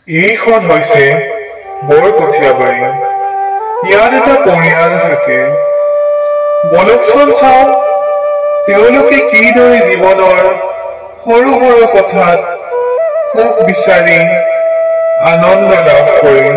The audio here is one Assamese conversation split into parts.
এইখন হৈছে বৰকঠীয়াবাৰী। ইয়াত এটা পৰিয়াল থাকে। বলকচোন চাওঁ তেওঁলোকে কিদৰে জীৱনৰ সৰু সৰু কথাত সুখ বিচাৰি আনন্দ লাভ কৰে।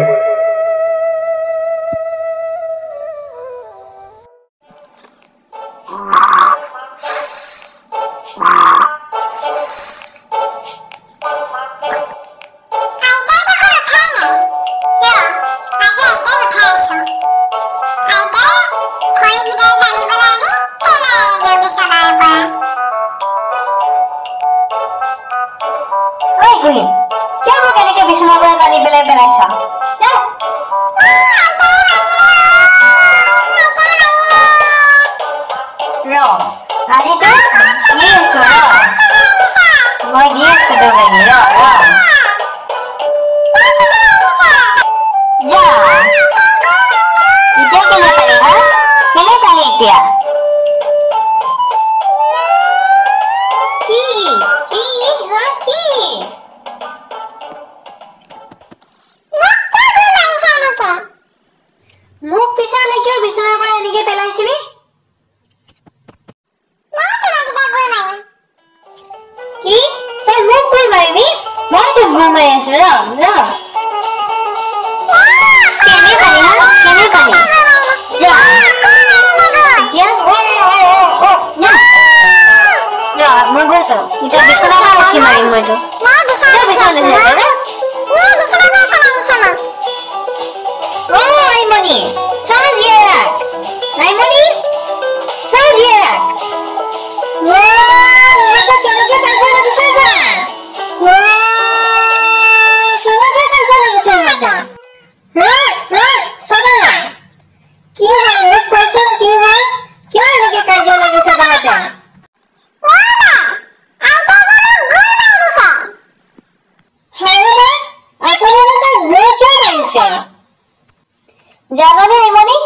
জানানে আইমনি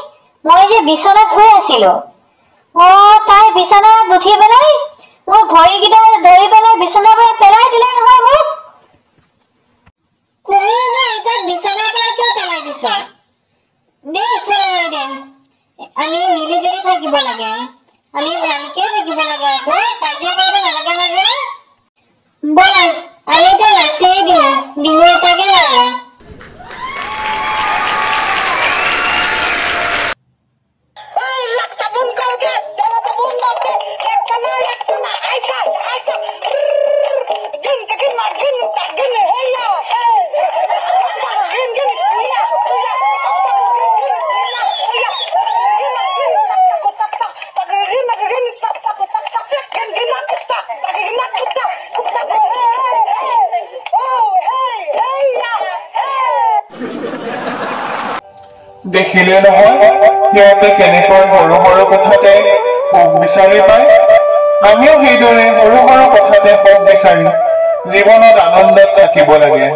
মই যে বিছনাত শুই আছিলো তাই বিছনাত উঠি পেলাই মোৰ ভৰিকেইটা ধৰি পেলাই বিছনাৰ পৰা পেলাই দিলে নহয় মোক কোনে এটা বিছনাৰ পৰা কিয় পেলাই দিছ দে আমি মিলিজুলি থাকিব লাগে আমি ভালকে থাকিব লাগে কাজিয়া কৰিব নালাগে মানে বল আমি এটা নাচিয়ে দিওঁ বিহু এটাকে লাগে দেখিলে নহয় সিহঁতে কেনেকৈ সৰু সৰু কথাতে সুখ বিচাৰি পায় আমিও সেইদৰে সৰু সৰু কথাতে সুখ বিচাৰি জীৱনত আনন্দত থাকিব লাগে।